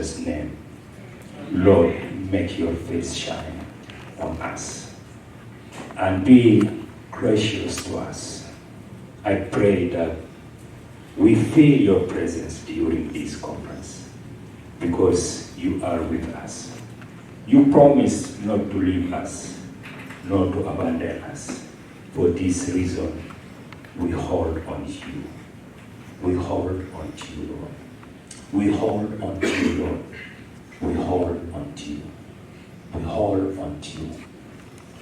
Jesus' name. Lord, make your face shine on us and be gracious to us. I pray that we feel your presence during this conference because you are with us. You promise not to leave us, not to abandon us. For this reason, we hold on to you. We hold on to you, Lord. We hold on to you, Lord. We hold on to you. We hold on to you.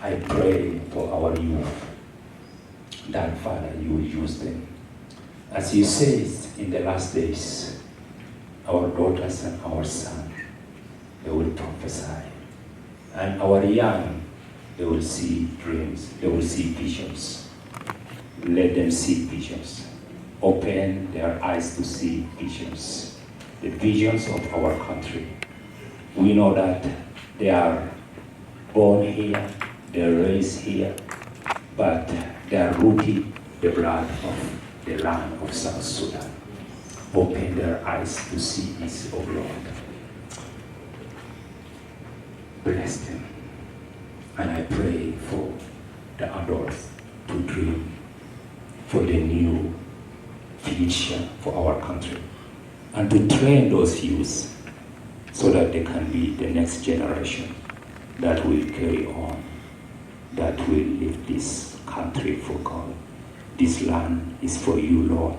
I pray for our youth that, Father, you will use them. As you say in the last days, our daughters and our sons, they will prophesy. And our young, they will see dreams, they will see visions. Let them see visions. Open their eyes to see visions. The visions of our country. We know that they are born here, they are raised here, but they are rooted the blood of the land of South Sudan. Open their eyes to see this, O Lord. Bless them. And I pray for the adults to dream for the new future for our country and to train those youths so that they can be the next generation that will carry on, that will live this country for God. This land is for you, Lord.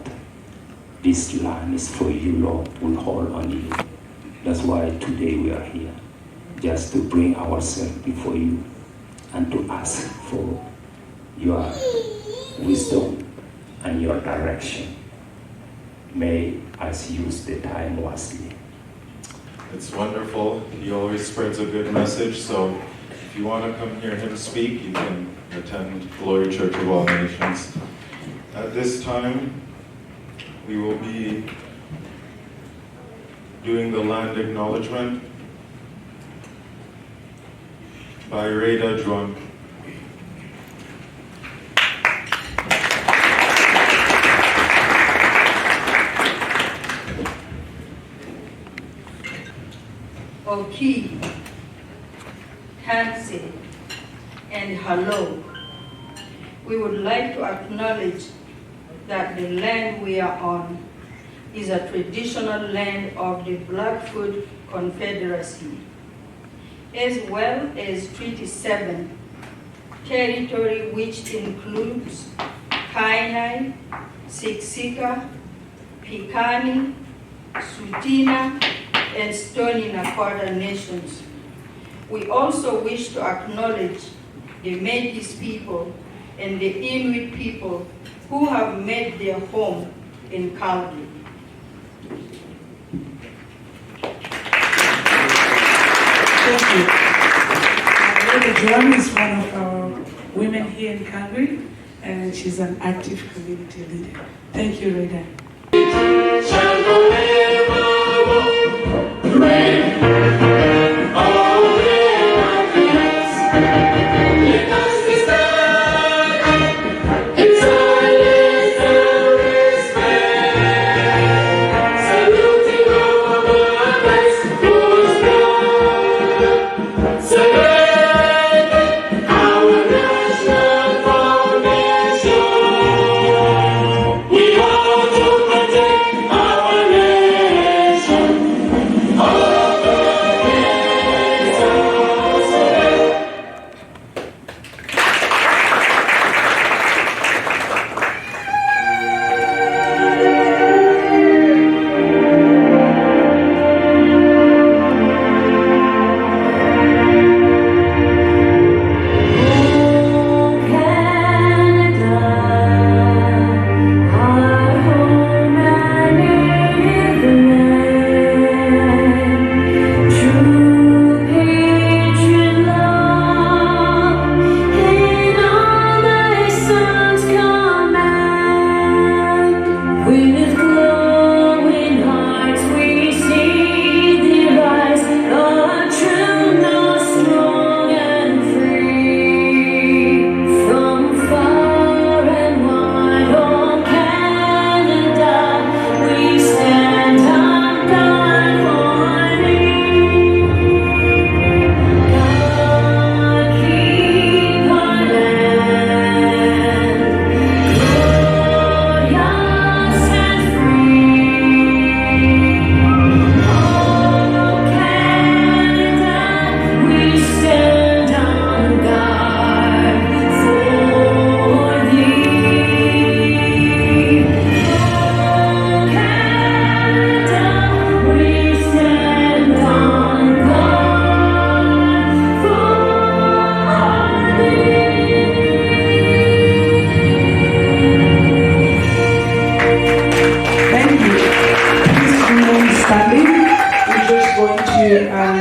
This land is for you, Lord. We hold on you. That's why today we are here, just to bring ourselves before you and to ask for your wisdom and your direction. May us use the time wisely. It's wonderful. He always spreads a good message, so if you want to come hear him speak, you can attend Glory Church of All Nations. At this time, we will be doing the land acknowledgement by Rada Juan. Oki, Tansi, and hello. We would like to acknowledge that the land we are on is a traditional land of the Blackfoot Confederacy, as well as Treaty 7, territory which includes Kainai, Siksika, Pikani, Sutina, and Stony Nakoda nations. We also wish to acknowledge the Métis people and the Inuit people who have made their home in Calgary. Thank you. Rada Juan is one of our women here in Calgary, and she's an active community leader. Thank you, Rada. We all to protect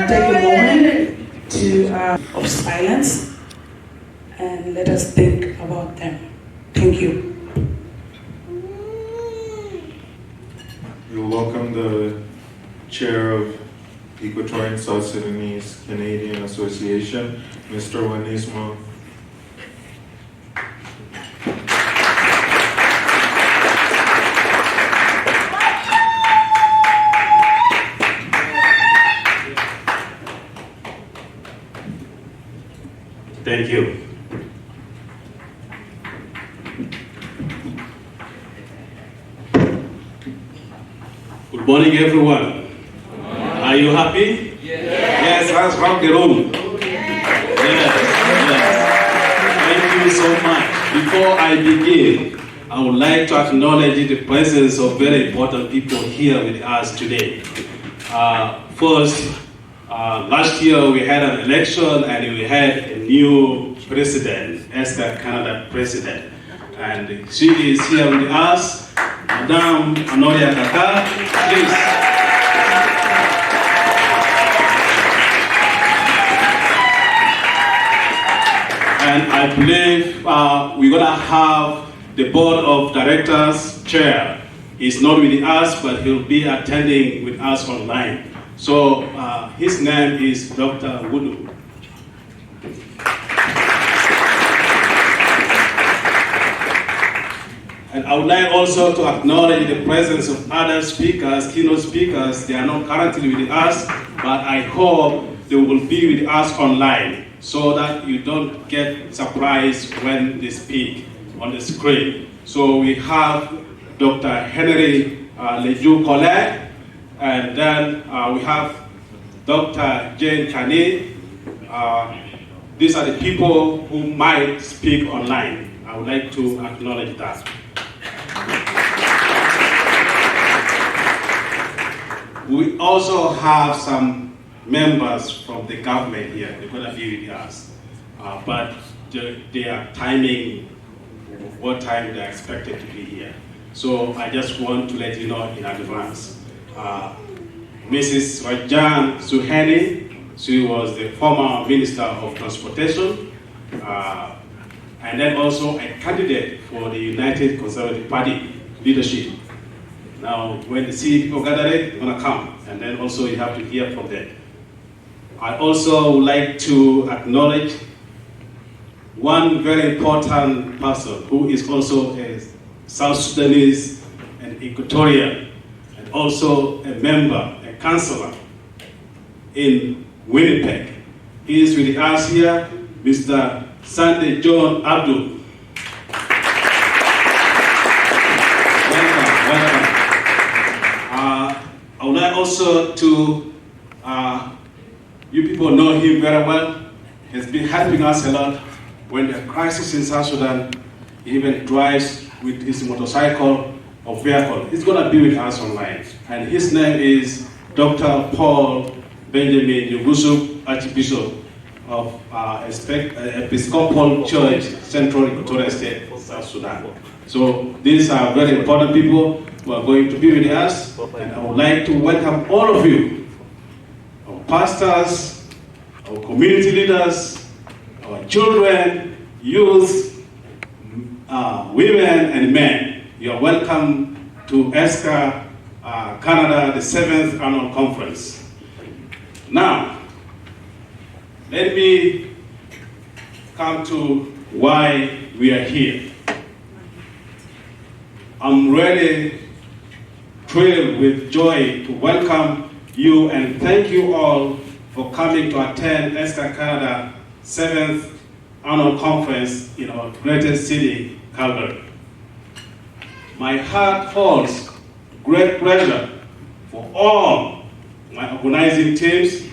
take a moment of silence and let us think about them. Thank you. We'll welcome the Chair of Equatorian South Sudanese Canadian Association, Mr. Wanismo. Thank you. Good morning, everyone. Are you happy? Yes, let's rock the room. Yes. Thank you so much. Before I begin, I would like to acknowledge the presence of very important people here with us today. First, last year we had an election and we had a new president, ESSCA Canada president. And she is here with us, Madame Anoria Kaka, please. And I believe we're gonna have the board of directors chair. He's not with us, but he'll be attending with us online. So his name is Dr. Wudu. And I would like also to acknowledge the presence of other speakers, keynote speakers. They are not currently with us, but I hope they will be with us online so that you don't get surprised when they speak on the screen. So we have Dr. Henry Leju Collet, and then we have Dr. Jane Kane. These are the people who might speak online. I would like to acknowledge that. We also have some members from the government here. They're going to be with us. But they are timing what time they're expected to be here. So I just want to let you know in advance. Mrs. Rajan Suhani, she was the former Minister of Transportation, and then also a candidate for the United Conservative Party leadership. Now, when they see people gathering, they're gonna come, and then also you have to hear from them. I also would like to acknowledge one very important person who is also a South Sudanese and Equatorian, and also a member, a councillor in Winnipeg. He is with us here, Mr. Sunday John Abdul. Welcome. I would like also to, you people know him very well. He's been helping us a lot when the crisis in South Sudan. He even drives with his motorcycle or vehicle. He's going to be with us online. And his name is Dr. Paul Benjamin Yugusu, Archbishop of Episcopal Church, Central Equatorial State, South Sudan. So these are very important people who are going to be with us. And I would like to welcome all of you, our pastors, our community leaders, our children, youth, women and men. You are welcome to ESSCA Canada, the 7th Annual Conference. Now, let me come to why we are here. I'm really thrilled with joy to welcome you and thank you all for coming to attend ESSCA Canada 7th Annual Conference in our greatest city, Calgary. My heart holds great pleasure for all my organizing teams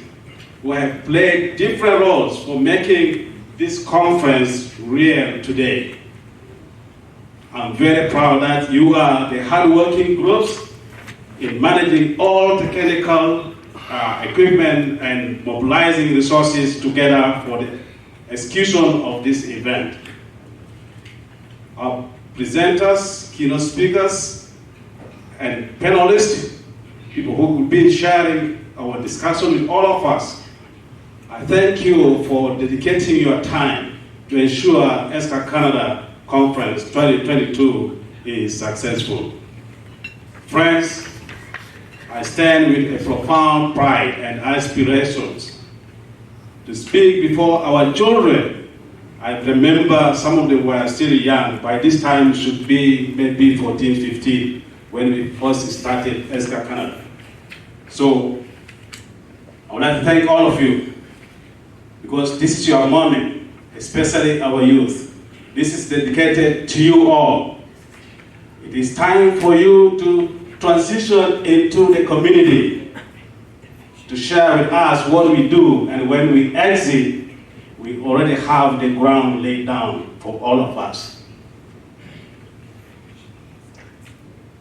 who have played different roles for making this conference real today. I'm very proud that you are the hardworking groups in managing all technical equipment and mobilizing resources together for the execution of this event. Our presenters, keynote speakers, and panelists, people who will be sharing our discussion with all of us. I thank you for dedicating your time to ensure ESSCA Canada Conference 2022 is successful. Friends, I stand with a profound pride and aspirations to speak before our children. I remember some of them were still young. By this time, should be maybe 14, 15, when we first started ESSCA Canada. So, I would like to thank all of you, because this is your moment, especially our youth. This is dedicated to you all. It is time for you to transition into the community, to share with us what we do, and when we exit, we already have the ground laid down for all of us.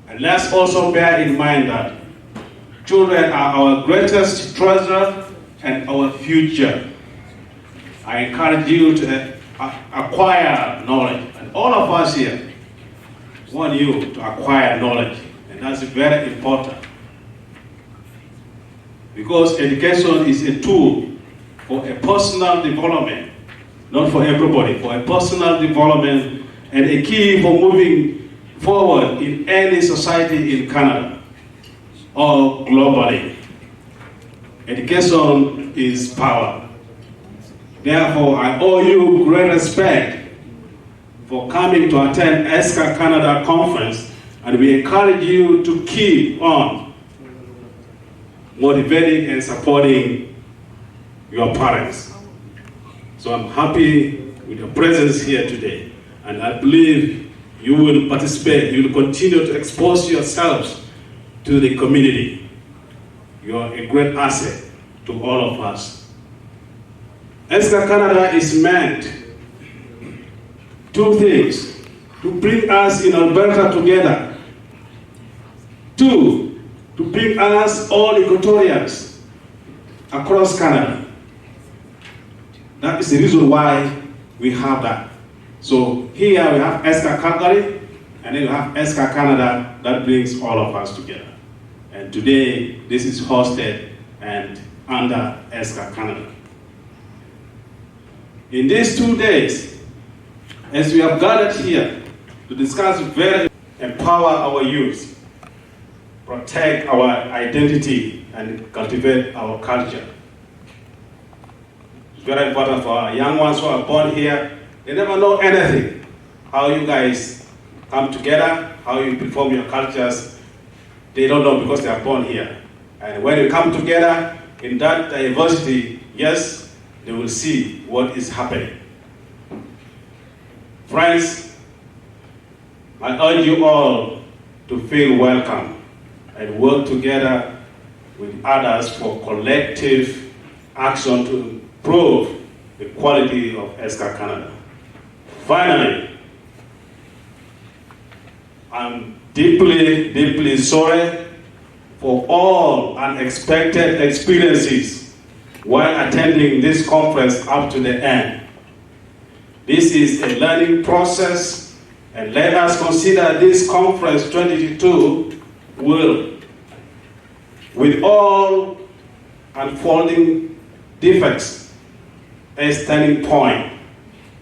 And let's also bear in mind that children are our greatest treasure and our future. I encourage you to acquire knowledge, and all of us here want you to acquire knowledge, and that's very important. Because education is a tool for a personal development, not for everybody, for a personal development, and a key for moving forward in any society in Canada or globally. Education is power. Therefore, I owe you great respect for coming to attend ESSCA Canada Conference, and we encourage you to keep on motivating and supporting your parents. So I'm happy with your presence here today, and I believe you will participate, you will continue to expose yourselves to the community. You are a great asset to all of us. ESSCA Canada is meant two things: to bring us in Alberta together, two, to bring us all Equatorians across Canada. That is the reason why we have that. So here we have ESSCA Calgary, and then we have ESSCA Canada that brings all of us together. And today, this is hosted and under ESSCA Canada. In these 2 days, as we have gathered here to discuss very empower our youth, protect our identity, and cultivate our culture. It's very important for our young ones who are born here. They never know anything. How you guys come together, how you perform your cultures, they don't know because they are born here. And when you come together in that diversity, yes, they will see what is happening. Friends, I urge you all to feel welcome and work together with others for collective action to improve the quality of ESSCA Canada. Finally, I'm deeply, deeply sorry for all unexpected experiences while attending this conference up to the end. This is a learning process, and let us consider this conference 2022 will, with all unfolding defects, a standing point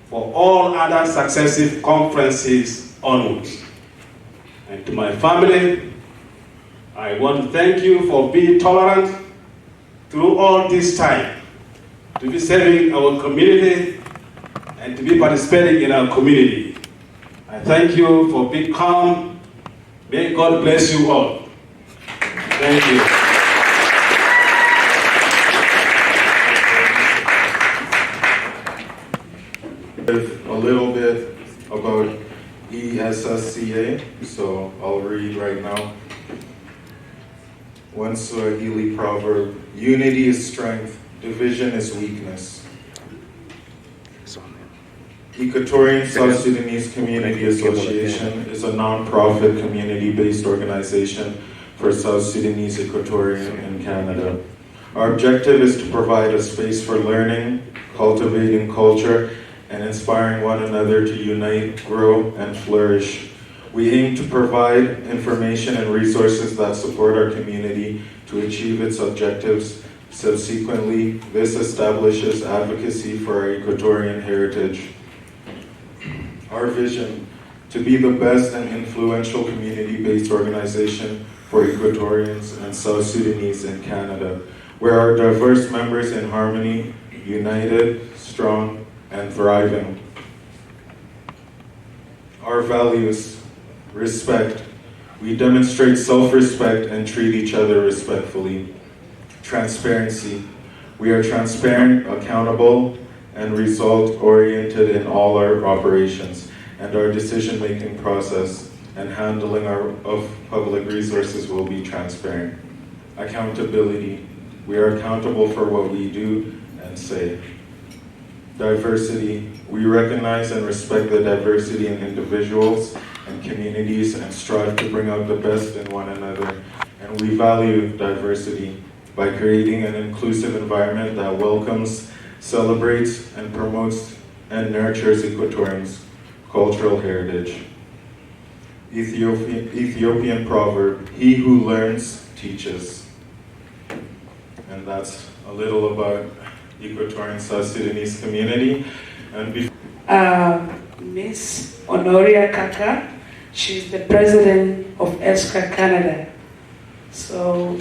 for all other successive conferences onwards. And to my family, I want to thank you for being tolerant through all this time, to be serving our community and to be participating in our community. I thank you for being calm. May God bless you all. Thank you. A little bit about ESSCA, so I'll read right now. One Swahili proverb: unity is strength, division is weakness. Equatorian South Sudanese Community Association is a non-profit community-based organization for South Sudanese Equatorian in Canada. Our objective is to provide a space for learning, cultivating culture, and inspiring one another to unite, grow, and flourish. We aim to provide information and resources that support our community to achieve its objectives. Subsequently, this establishes advocacy for our Equatorian heritage. Our vision: to be the best and influential community-based organization for Equatorians and South Sudanese in Canada, where our diverse members in harmony, united, strong, and thriving. Our values: respect. We demonstrate self-respect and treat each other respectfully. Transparency. We are transparent, accountable, and result-oriented in all our operations, and our decision-making process and handling of public resources will be transparent. Accountability. We are accountable for what we do and say. Diversity. We recognize and respect the diversity in individuals and communities and strive to bring out the best in one another. And we value diversity by creating an inclusive environment that welcomes, celebrates, and promotes and nurtures Equatorians' cultural heritage. Ethiopian proverb: he who learns teaches. And that's a little about Equatorian South Sudanese community. And Miss Honoria Kaka, she's the president of ESSCA Canada. So,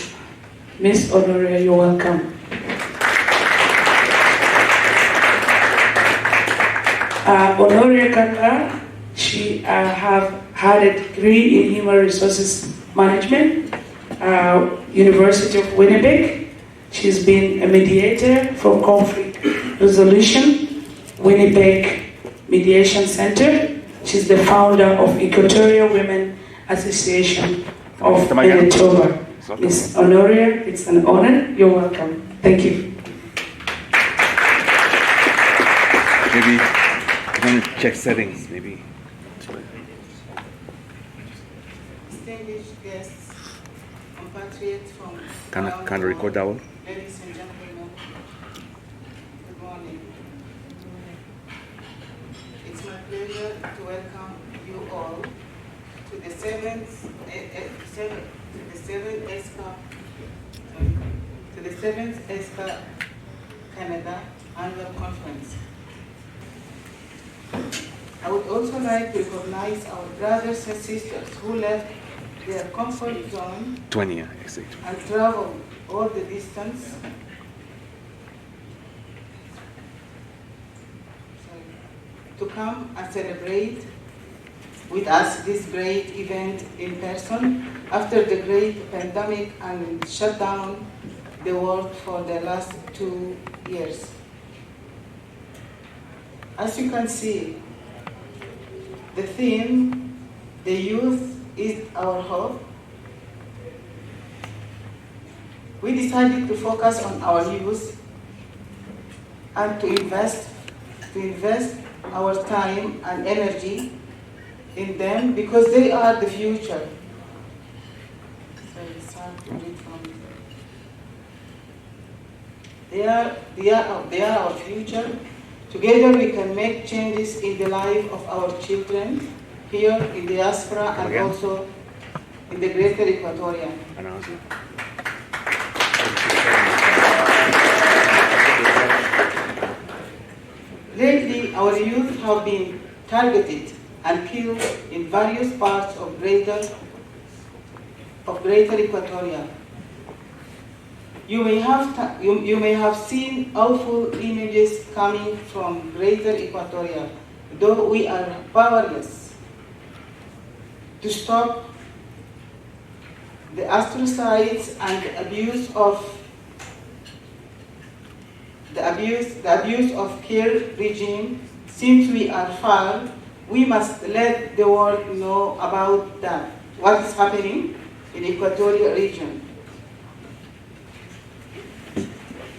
Miss Honoria, you're welcome. Honoria Kaka, she have had a degree in Human Resources Management, University of Winnipeg. She's been a mediator for conflict resolution, Winnipeg Mediation Center. She's the founder of Equatorial Women Association of Manitoba. Miss Honoria, it's an honor. You're welcome. Thank you. Maybe you can check settings, maybe. Distinguished guests, compatriots from Can record that one? ladies and gentlemen, good morning. It's my pleasure to welcome you all to the seventh ESSCA Canada Annual Conference. I would also like to recognize our brothers and sisters who left their comfort zone 20, yeah, exactly. and traveled all the distance to come and celebrate with us this great event in person after the great pandemic and shut down the world for the last 2 years. As you can see, the theme, the youth is our hope. We decided to focus on our youth and to invest our time and energy in them because they are the future. They are our future. Together we can make changes in the life of our children here in the diaspora and also in the greater Equatoria. Lately, our youth have been targeted and killed in various parts of greater Equatoria. You may have seen awful images coming from greater Equatoria, though we are powerless to stop the atrocities and the abuse of care regime. Since we are far, we must let the world know about that, what is happening in the Equatorial region.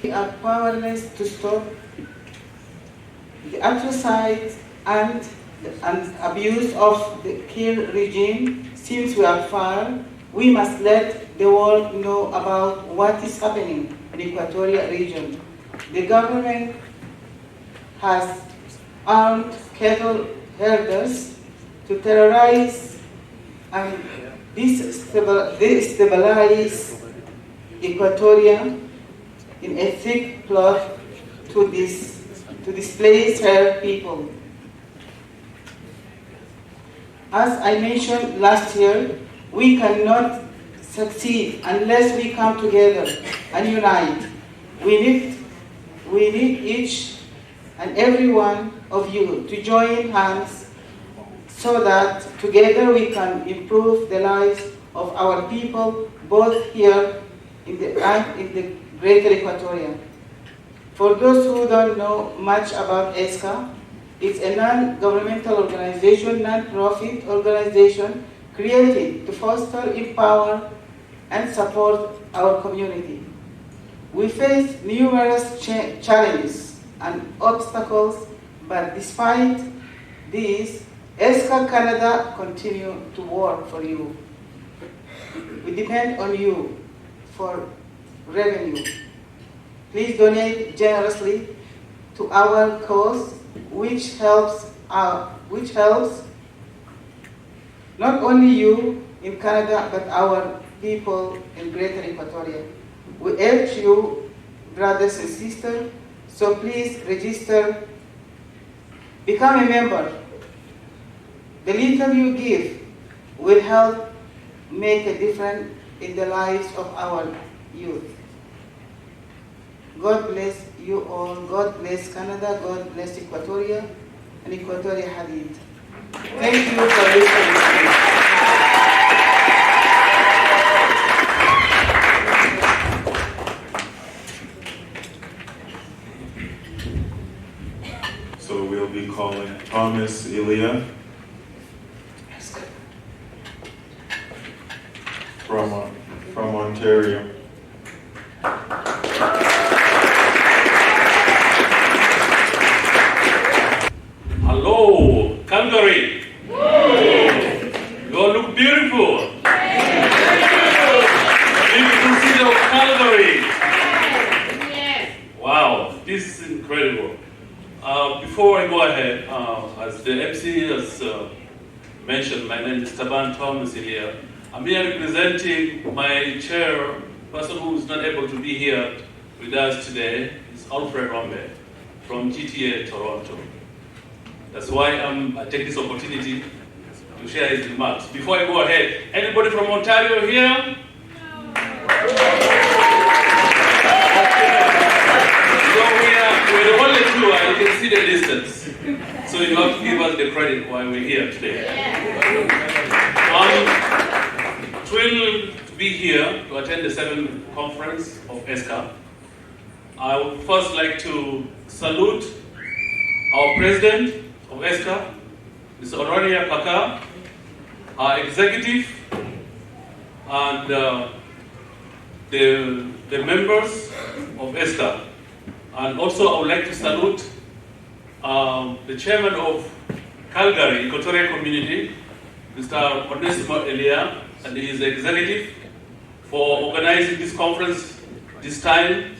We are powerless to stop the atrocities and abuse of the care regime. Since we are far, we must let the world know about what is happening in the Equatorial region. The government has armed cattle herders to terrorize and destabilize Equatoria in a thick plot to displace her people. As I mentioned last year, we cannot succeed unless we come together and unite. We need each and every one of you to join hands so that together we can improve the lives of our people, both here in the Greater Equatoria. For those who don't know much about ESSCA, it's a non-governmental organization, non-profit organization created to foster, empower, and support our community. We face numerous challenges and obstacles, but despite these, ESSCA Canada continue to work for you. We depend on you for revenue. Please donate generously to our cause, which helps not only you in Canada, but our people in Greater Equatoria. We urge you, brothers and sisters, so please register, become a member. The little you give will help make a difference in the lives of our youth. God bless you all. God bless Canada. God bless Equatoria and Equatoria Hadid. Thank you for listening to me. So we'll be calling Thomas Ilya from Ontario. Hello, Calgary. You all look beautiful. Beautiful city of Calgary. Wow, this is incredible. Before I go ahead, as the MC has mentioned, my name is Taban Thomas here. I'm here representing my chair, person who is not able to be here with us today. Is Alfred Rombe from GTA Toronto. That's why I take this opportunity to share his remarks. Before I go ahead, anybody from Ontario here? No. We're the only two, you can see the distance. So you have to give us the credit why we're here today. I'm thrilled to be here to attend the 7th conference of ESSCA. I would first like to salute our president of ESSCA, Ms. Orania Kaka, our executive, and the members of ESSCA. And also I would like to salute the chairman of Calgary Equatorial Community, Mr. Onesimo Elia, and his executive for organizing this conference this time,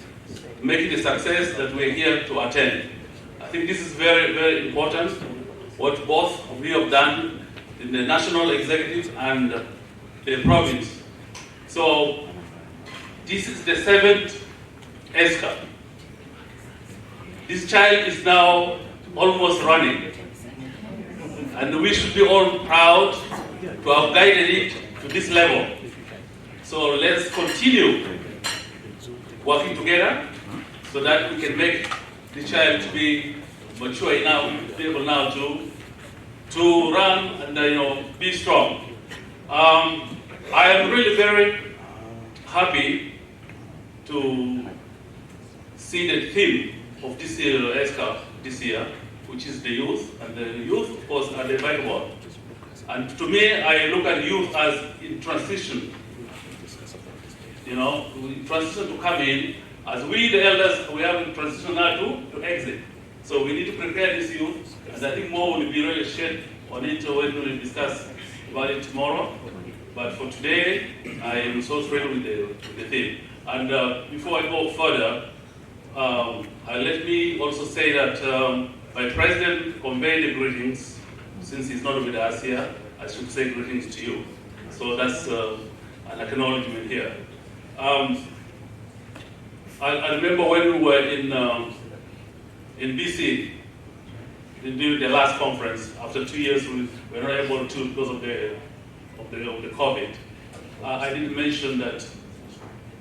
making a success that we're here to attend. I think this is very, very important, what both of you have done in the national executive and the province. So this is the 7th ESSCA. This child is now almost running, and we should be all proud to have guided it to this level. So let's continue working together so that we can make the child to be mature enough, to be able now to run and be strong. I am really very happy to see the theme of this year ESSCA this year, which is the youth, and the youth, of course, are the vital. And to me, I look at youth as in transition. Transition to come in. As we, the elders, we have in transition now to exit. So we need to prepare this youth, and I think more will be really shed on it when we will discuss about it tomorrow. But for today, I am so thrilled with the theme. And before I go further, let me also say that my president conveyed the greetings. Since he's not with us here, I should say greetings to you. So that's an acknowledgement here. I remember when we were in BC during the last conference. After 2 years, we were not able to because of the COVID. I did mention that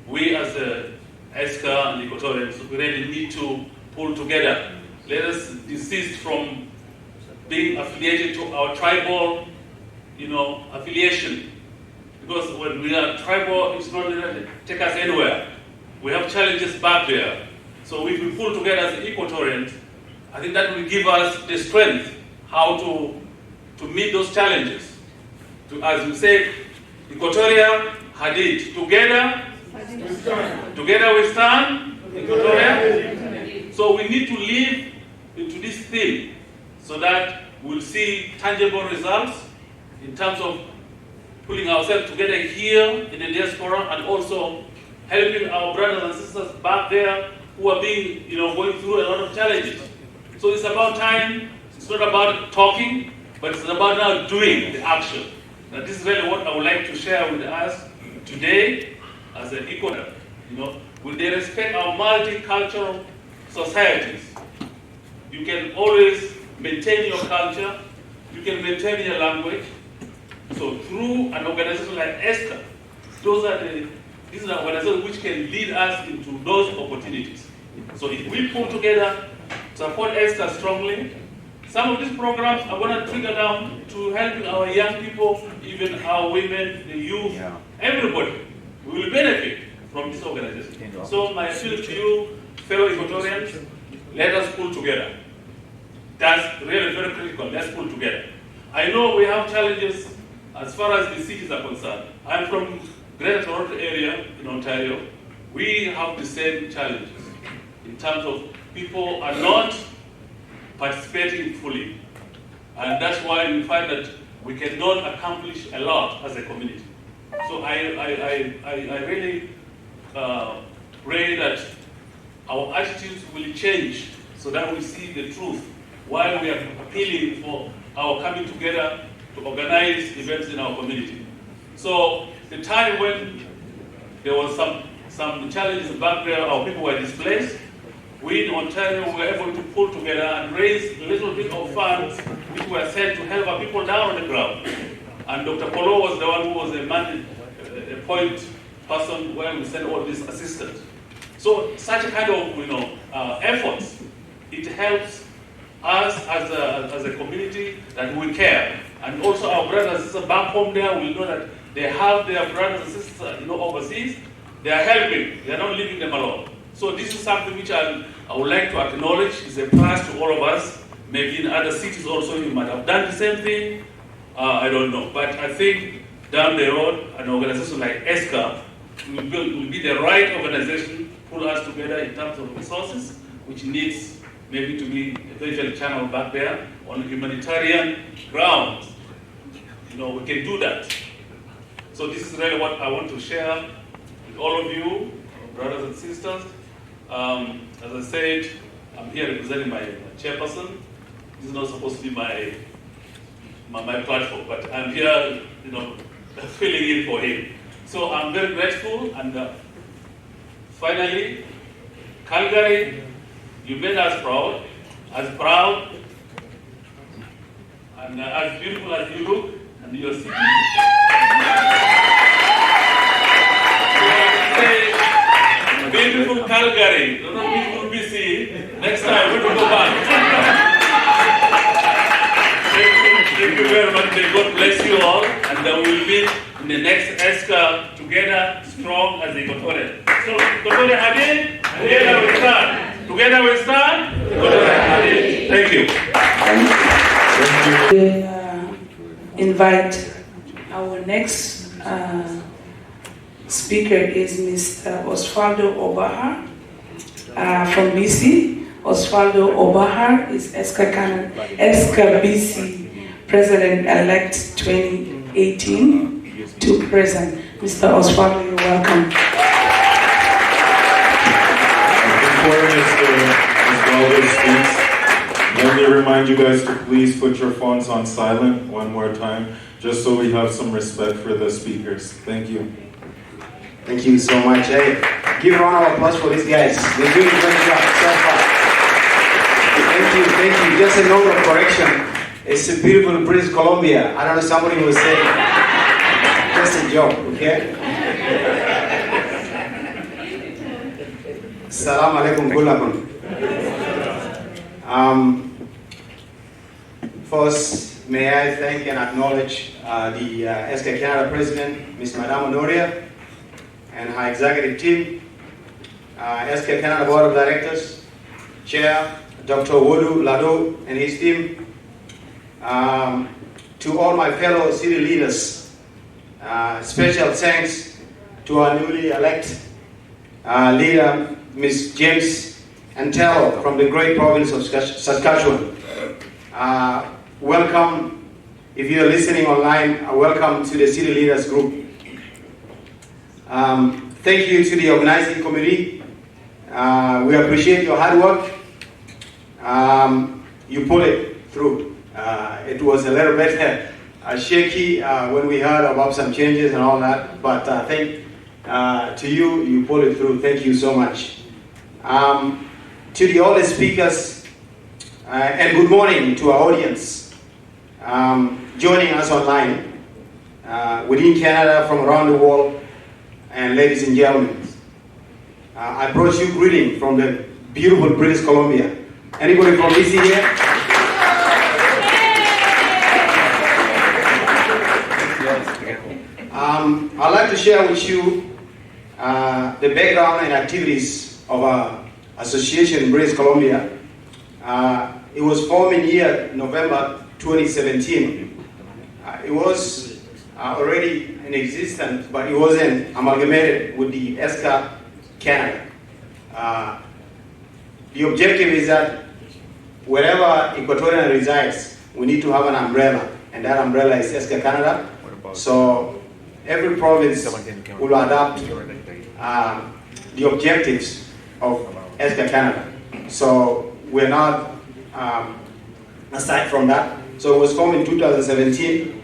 we as the ESSCA and the Equatorians, we really need to pull together. Let us desist from being affiliated to our tribal, affiliation. Because when we are tribal, it's not going to take us anywhere. We have challenges back there. So if we pull together as Equatorians, I think that will give us the strength how to meet those challenges. As we say, Equatoria Hadid. Together we stand, Equatoria. So we need to live into this theme so that we'll see tangible results in terms of pulling ourselves together here in the diaspora and also helping our brothers and sisters back there who are being, going through a lot of challenges. So it's about time. It's not about talking, but it's about now doing the action. Now this is really what I would like to share with us today as an Equator. With the respect of multicultural societies, you can always maintain your culture, you can maintain your language. So through an organization like ESSCA, this is an organization which can lead us into those opportunities. So if we pull together, support ESSCA strongly, some of these programs are going to trigger down to helping our young people, even our women, the youth, everybody. We will benefit from this organization. So my appeal to you, fellow Equatorians, let us pull together. That's really very critical. Let's pull together. I know we have challenges as far as the cities are concerned. I'm from Greater Toronto area in Ontario. We have the same challenges in terms of people are not participating fully. And that's why we find that we cannot accomplish a lot as a community. So I really pray that our attitudes will change so that we see the truth while we are appealing for our coming together to organize events in our community. So the time when there was some challenges back there, our people were displaced, we in Ontario were able to pull together and raise a little bit of funds which were sent to help our people down on the ground. And Dr. Polo was the one who was a point person where we sent all this assistance. So such a kind of efforts, it helps us as a community that we care. And also our brothers and sisters back home there will know that they have their brothers and sisters overseas. They are helping. They are not leaving them alone. So this is something which I would like to acknowledge. It's a plus to all of us. Maybe in other cities also you might have done the same thing. I don't know. But I think down the road, an organization like ESSCA will be the right organization to pull us together in terms of resources, which needs maybe to be eventually channeled back there on humanitarian grounds. We can do that. So this is really what I want to share with all of you, brothers and sisters. As I said, I'm here representing my chairperson. This is not supposed to be my platform, but I'm here, filling in for him. So I'm very grateful, and finally, Calgary, you made us proud, and as beautiful as you look, and your city. Beautiful Calgary, not beautiful BC. Next time we will go back. Thank you very much. May God bless you all, and we'll meet in the next ESSCA together, strong as Equatorian. So, Equatorian Hadid, together we stand. Together we stand. Equatorian Hadid. Thank you. We invite our next speaker is Mr. Osvaldo Obahar from BC. Osvaldo Obahar is ESSCA BC President-elect 2018 to present. Mr. Osvaldo, you're welcome. Before Mr. Osvaldo speaks, let me remind remind you guys to please put your phones on silent one more time, just so we have some respect for the speakers. Thank you. Thank you so much. Hey, give a round of applause for these guys. They're doing a great job so far. Thank you. Just a note of correction. It's a beautiful British Columbia. I don't know, somebody was saying, just a joke, okay? Assalamu alaikum kullakum. First, may I thank and acknowledge the ESSCA Canada President, Ms. Madame Honoria, and her executive team, ESSCA Canada Board of Directors, Chair, Dr. Wodu Lado and his team, to all my fellow city leaders, special thanks to our newly elected leader, Ms. James Antelo from the great province of Saskatchewan. Welcome, if you're listening online, welcome to the City Leaders Group. Thank you to the organizing committee. We appreciate your hard work. You pulled it through. It was a little bit shaky when we heard about some changes and all that, but I think to you, you pulled it through. Thank you so much. To the other speakers, and good morning to our audience joining us online within Canada, from around the world, and ladies and gentlemen. I brought you greeting from the beautiful British Columbia. Anybody from BC here? I'd like to share with you the background and activities of our association in British Columbia. It was formed in year November 2017. It was already in existence, but it wasn't amalgamated with the ESSCA Canada. The objective is that wherever Equatorian resides, we need to have an umbrella, and that umbrella is ESSCA Canada. So every province will adopt the objectives of ESSCA Canada. So we're not aside from that. So it was formed in 2017.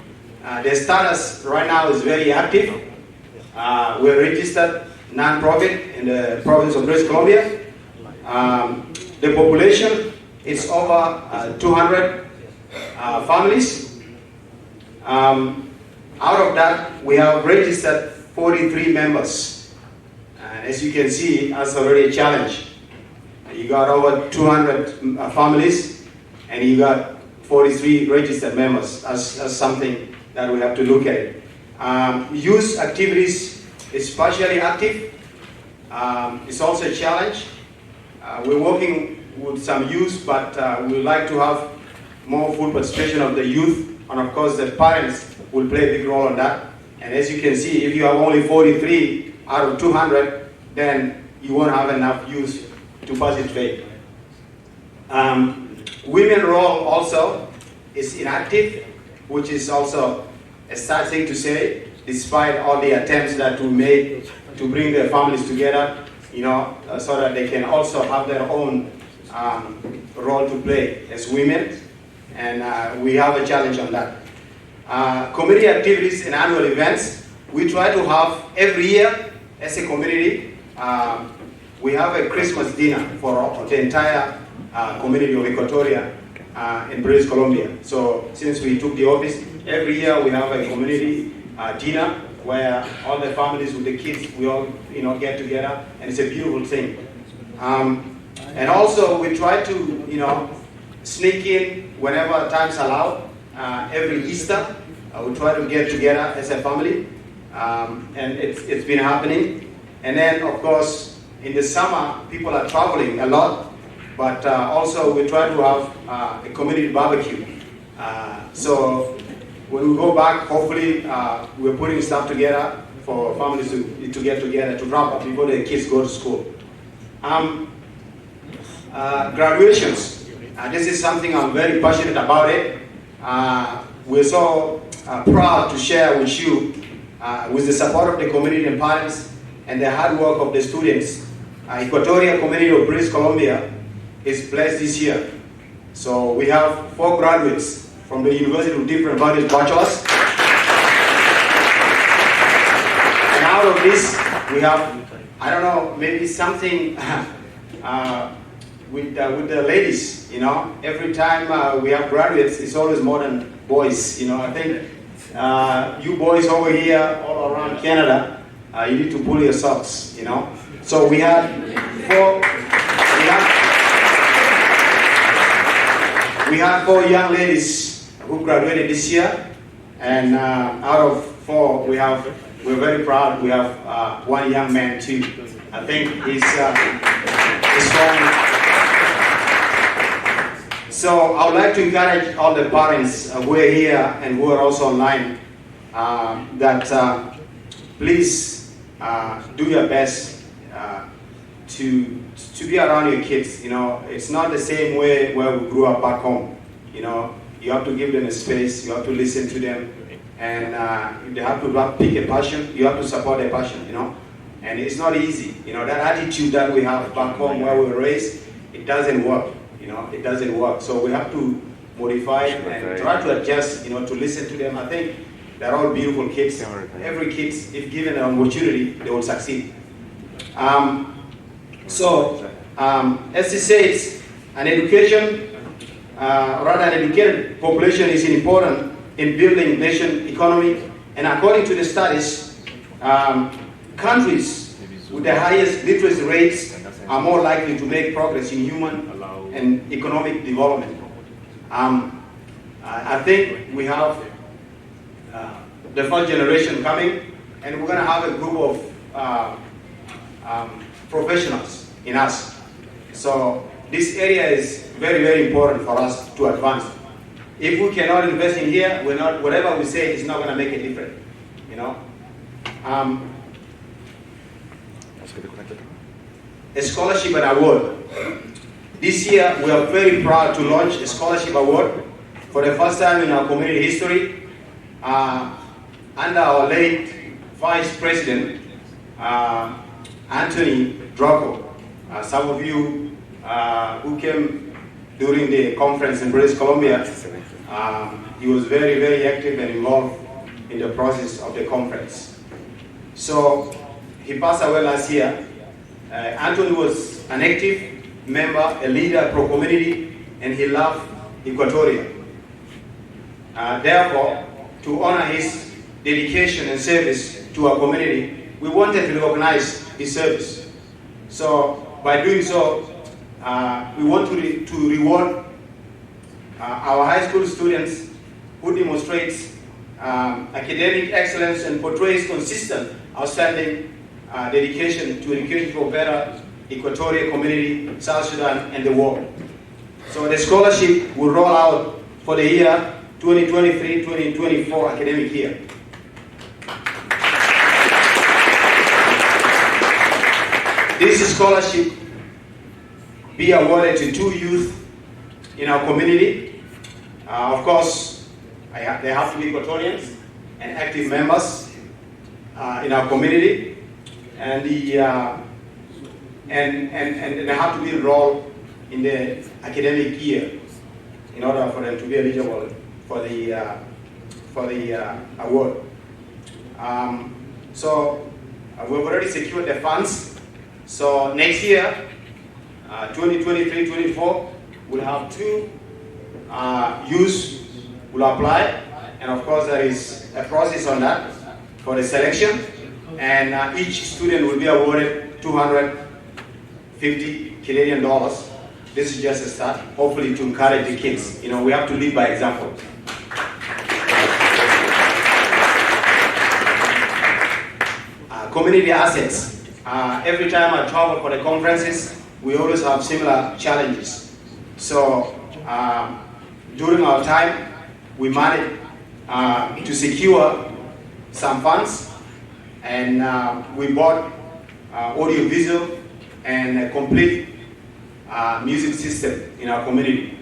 The status right now is very active. We're registered non-profit in the province of British Columbia. The population is over 200 families. Out of that, we have registered 43 members. As you can see, that's already a challenge. You got over 200 families, and you got 43 registered members. That's something that we have to look at. Youth activities is partially active. It's also a challenge. We're working with some youth, but we would like to have more full participation of the youth, and of course the parents will play a big role on that. And as you can see, if you have only 43 out of 200, then you won't have enough youth to participate. Women role also is inactive, which is also a sad thing to say, despite all the attempts that we made to bring their families together, so that they can also have their own role to play as women, and we have a challenge on that. Community activities and annual events, we try to have every year as a community. We have a Christmas dinner for the entire community of Equatoria in British Columbia. So since we took the office, every year we have a community dinner where all the families with the kids, we all get together, and it's a beautiful thing. And also we try to sneak in whenever times allow. Every Easter we try to get together as a family, and it's been happening. And then of course in the summer people are traveling a lot, but also we try to have a community barbecue. So when we go back, hopefully we're putting stuff together for families to get together to wrap up before the kids go to school. Graduations. This is something I'm very passionate about it. We're so proud to share with you, with the support of the community and parents and the hard work of the students. Equatorial community of British Columbia is blessed this year. So we have 4 graduates from the University with different various bachelors. And out of this, we have, I don't know, maybe something with the ladies, you know. Every time we have graduates, it's always more than boys, you know. I think you boys over here, all around Canada, you need to pull your socks, you know. So we had 4 young ladies who graduated this year, and out of 4, we're very proud. We have 1 young man too. I think he's strong. So I would like to encourage all the parents who are here and who are also online that please do your best to be around your kids. You know, it's not the same way where we grew up back home. You know, you have to give them a space, you have to listen to them, and they have to pick a passion, you have to support their passion, you know. And it's not easy, you know, that attitude that we have back home where we were raised, it doesn't work, you know, it doesn't work. So we have to modify it and try to adjust, you know, to listen to them. I think they're all beautiful kids. Every kid, if given an opportunity, they will succeed. As he says, an educated population is important in building nation economy. And according to the studies, countries with the highest literacy rates are more likely to make progress in human and economic development. I think we have the first generation coming, and we're going to have a group of professionals in us. So this area is very, very important for us to advance. If we cannot invest in here, whatever we say is not going to make a difference, you know. A scholarship and award. This year, we are very proud to launch a scholarship award for the first time in our community history under our late Vice President, Anthony Draco. Some of you who came during the conference in British Columbia, he was very, very active and involved in the process of the conference. So he passed away last year. Anthony was an active member, a leader pro community, and he loved Equatoria. Therefore, to honor his dedication and service to our community, we wanted to recognize his service. So by doing so, we want to reward our high school students who demonstrates academic excellence and portrays consistent, outstanding dedication to education for better Equatorial community, South Sudan, and the world. So the scholarship will roll out for the year 2023-2024 academic year. This scholarship be awarded to 2 youth in our community. Of course, they have to be Equatorians and active members in our community, and they have to be enrolled in the academic year in order for them to be eligible for the award. We've already secured the funds. So next year, 2023-24, we'll have 2 youths will apply, and of course there is a process on that for the selection, and each student will be awarded $250 Canadian. This is just a start, hopefully to encourage the kids. You know, we have to lead by example. Community assets. Every time I travel for the conferences, we always have similar challenges. So during our time, we managed to secure some funds, and we bought audio-visual and a complete music system in our community.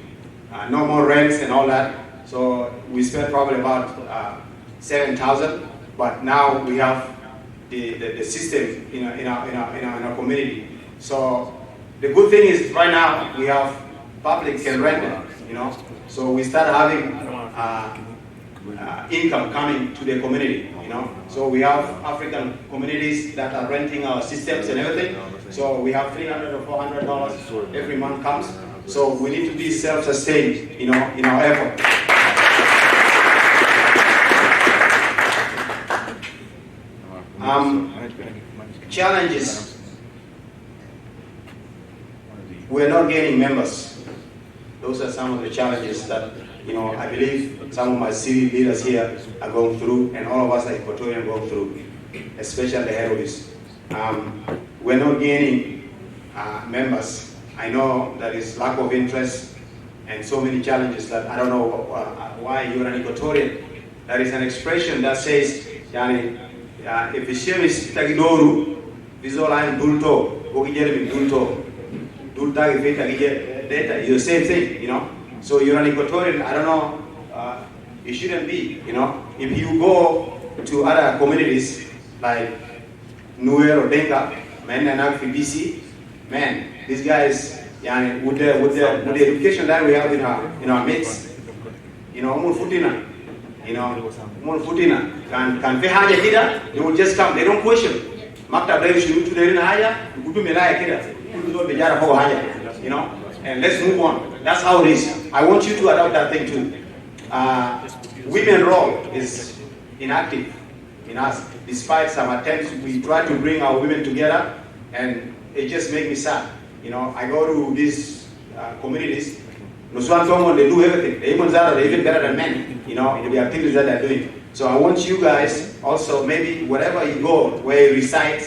No more rents and all that. So we spent probably about $7,000, but now we have the system in our community. So the good thing is right now we have public can rent them, you know. So we start having income coming to the community, you know. So we have African communities that are renting our systems and everything. So we have $300 or $400 every month comes. So we need to be self-sustained, you know, in our effort. Challenges. We're not gaining members. Those are some of the challenges that, you know, I believe some of my city leaders here are going through, and all of us at Equatorian going through, especially the head office. We're not gaining members. I know there is lack of interest and so many challenges that I don't know why you're an Equatorian. There is an expression that says, yani, if the shame is tagidoru, visualize dulto, bogijermi dulto, dulta if data, it's the same thing, you know. So you're an Equatorian, I don't know, it shouldn't be, you know. If you go to other communities like Nuer or Denka, man, and BC, man, these guys, yani, with the education that we have in our midst, you know, Futina, you know, Futina, can be haja kida, they will just come, they don't question. Maktab there should to the haja, you could be like kida, you know, and let's move on. That's how it is. I want you to adopt that thing too. Women's role is inactive in us. Despite some attempts, we try to bring our women together, and it just makes me sad. You know, I go to these communities, they do everything. They're even better than men, you know, in the activities that they're doing. So I want you guys also, maybe wherever you go, where you reside,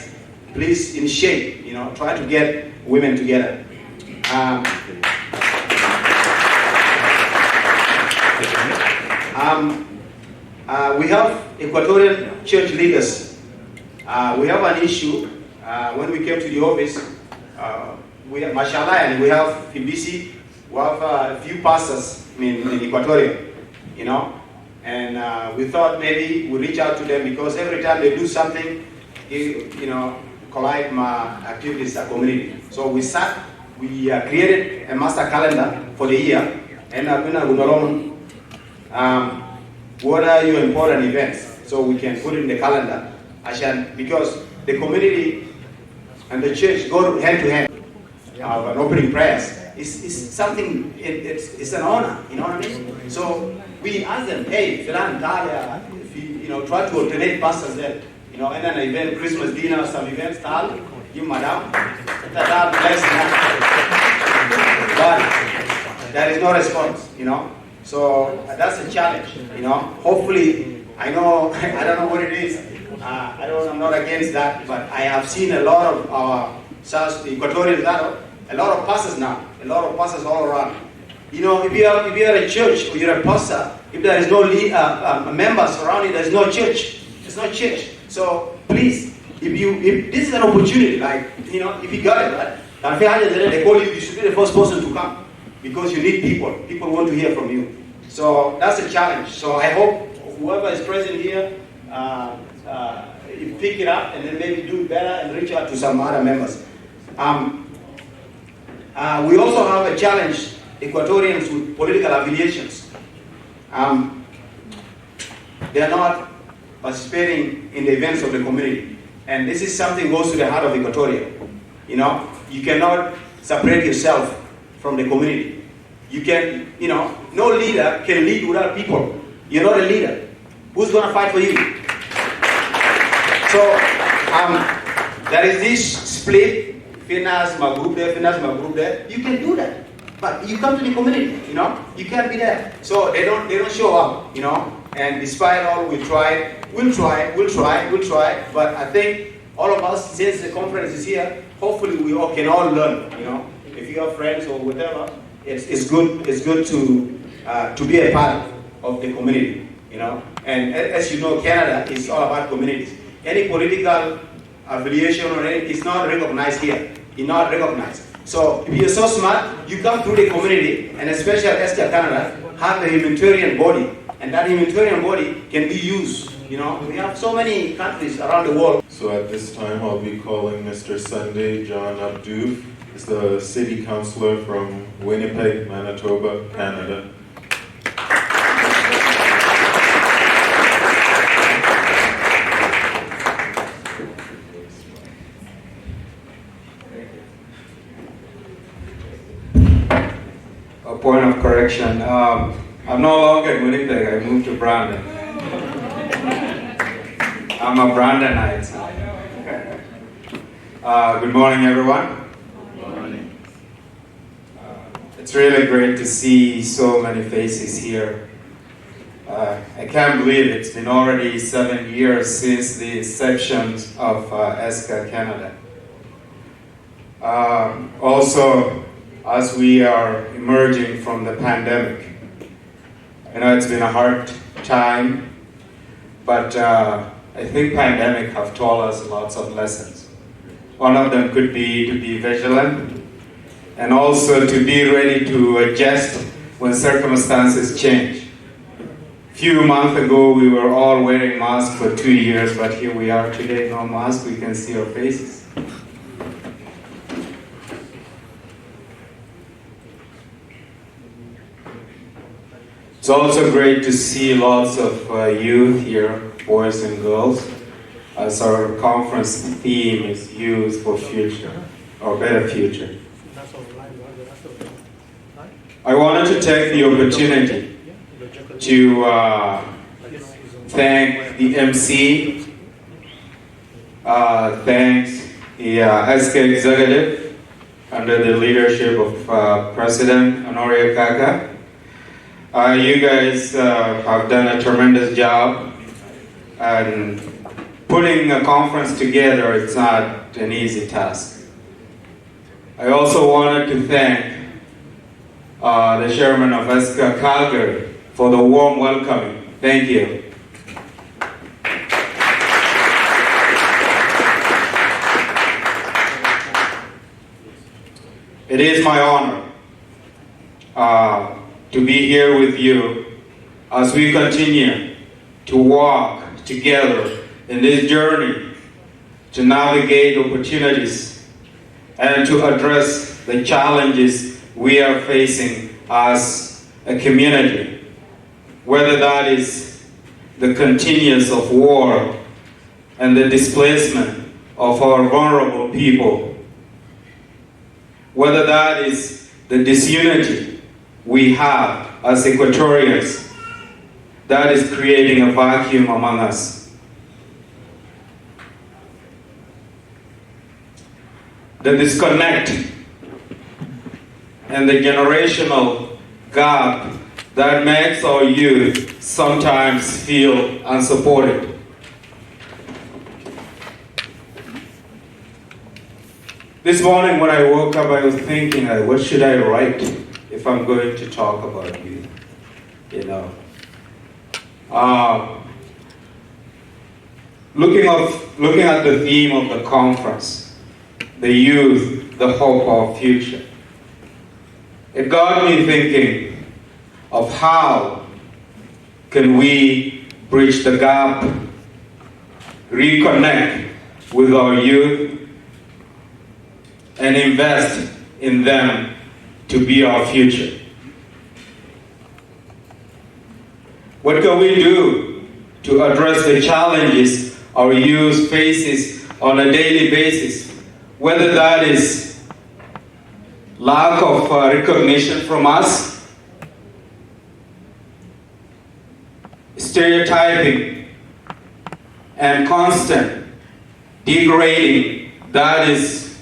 please initiate, you know, try to get women together. We have Equatorian church leaders. We have an issue when we came to the office. We have mashallah, and we have BC. We have a few pastors in Equatorial, you know, and we thought maybe we reach out to them because every time they do something, you know, collide my activities at community. So we sat, we created a master calendar for the year, and what are your important events, so we can put it in the calendar. Because the community and the church go hand to hand. An opening prayers is something. It's an honor. You know what I mean? So we ask them, hey, Filan, Talia, if you know, try to alternate pastors there. You know, and then an event, Christmas dinner, some events, Tal, you madam, that bless. But there is no response. You know. So that's a challenge, you know. Hopefully, I know, I don't know what it is. I'm not against that, but I have seen a lot of our South Equatorians, a lot of pastors now, a lot of pastors all around. You know, if you are a church or you're a pastor, if there is no members around it, there's no church. There's no church. So please, if this is an opportunity, like, you know, if you got it, right? They call you, you should be the first person to come. Because you need people. People want to hear from you. So that's a challenge. So I hope whoever is present here, you pick it up and then maybe do it better and reach out to some other members. We also have a challenge, Equatorians with political affiliations. They are not participating in the events of the community. And this is something goes to the heart of Equatoria. You know, you cannot separate yourself from the community. You can, you know, no leader can lead without people. You're not a leader. Who's going to fight for you? So, there is this split, finance, my group there, finance, my group there. You can do that. But you come to the community, you know, you can't be there. So they don't show up, you know, and despite all we'll try. But I think all of us, since the conference is here, hopefully we all can all learn, you know. If you have friends or whatever, it's good to be a part of the community, you know. And as you know, Canada is all about communities. Any political affiliation or anything is not recognized here. It's not recognized. So if you're so smart, you come through the community, and especially ESSCA Canada have a humanitarian body, and that humanitarian body can be used. You know, we have so many countries around the world. So at this time, I'll be calling Mr. Sunday John Abdou is the City Councilor from Winnipeg, Manitoba, Canada. A point of correction. I'm no longer in Winnipeg, I moved to Brandon. I'm a Brandonite. Good morning, everyone. Good morning. It's really great to see so many faces here. I can't believe it's been already 7 years since the inception of ESSCA Canada. Also, as we are emerging from the pandemic, I know it's been a hard time, but I think pandemic have taught us lots of lessons. One of them could be to be vigilant and also to be ready to adjust when circumstances change. A few months ago, we were all wearing masks for 2 years, but here we are today, no mask, we can see our faces. It's also great to see lots of youth here, boys and girls, as our conference theme is Youth for Future, or Better Future. I wanted to take the opportunity to thank the MC, thanks the ESSCA executive under the leadership of President Honoré Kaka. You guys have done a tremendous job, and putting a conference together, it's not an easy task. I also wanted to thank the chairman of ESSCA Calgary for the warm welcoming. Thank you. It is my honor to be here with you as we continue to walk together in this journey to navigate opportunities and to address the challenges we are facing as a community, whether that is the continuance of war and the displacement of our vulnerable people, whether that is the disunity we have as Equatorians that is creating a vacuum among us. The disconnect and the generational gap that makes our youth sometimes feel unsupported. This morning when I woke up, I was thinking, what should I write if I'm going to talk about youth? You know, looking at the theme of the conference, the youth, the hope of future, it got me thinking of how can we bridge the gap, reconnect with our youth, and invest in them to be our future. What can we do to address the challenges our youth faces on a daily basis, whether that is lack of recognition from us, stereotyping, and constant degrading that is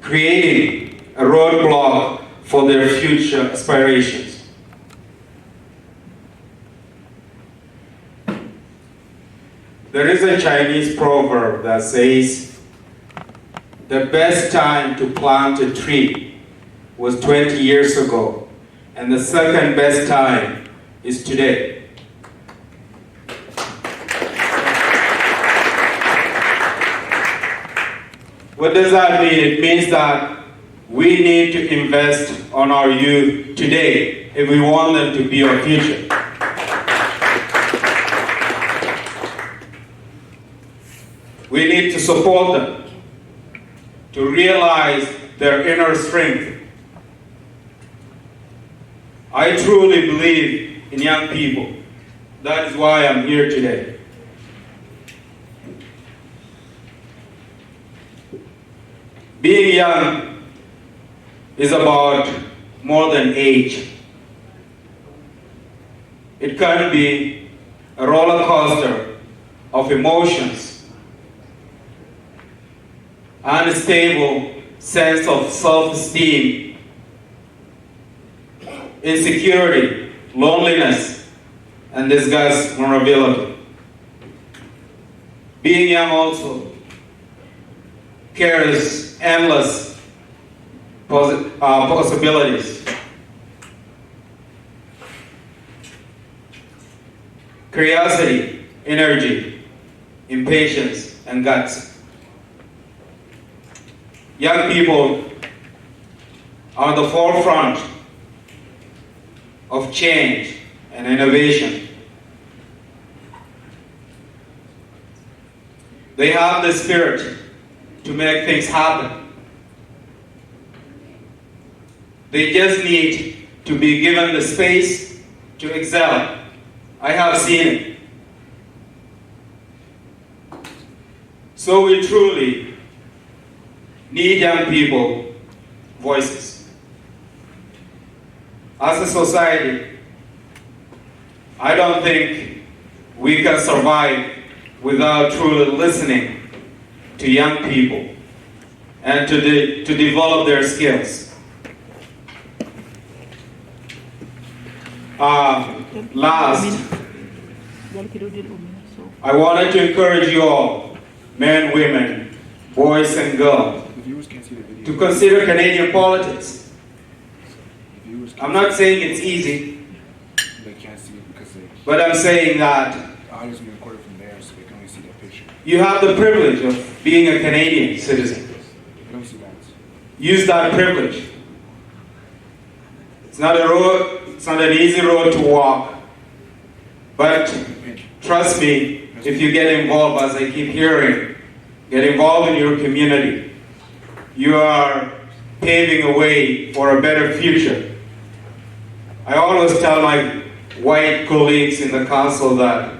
creating a roadblock for their future aspirations. There is a Chinese proverb that says, the best time to plant a tree was 20 years ago, and the second best time is today. What does that mean? It means that we need to invest on our youth today if we want them to be our future. We need to support them. to realize their inner strength. I truly believe in young people. That is why I'm here today. Being young is about more than age. It can be a roller coaster of emotions, unstable sense of self-esteem, insecurity, loneliness, and disgust, vulnerability. Being young also carries endless possibilities. Curiosity, energy, impatience, and guts. Young people are the forefront of change and innovation. They have the spirit to make things happen. They just need to be given the space to excel. I have seen it. So we truly need young people voices. As a society, I don't think we can survive without truly listening to young people and to develop their skills. Last, I wanted to encourage you all, men, women, boys and girls, to consider Canadian politics. I'm not saying it's easy, but I'm saying that you have the privilege of being a Canadian citizen. Use that privilege. It's not an easy road to walk, but trust me, if you get involved, as I keep hearing, get involved in your community, you are paving a way for a better future. I always tell my white colleagues in the council that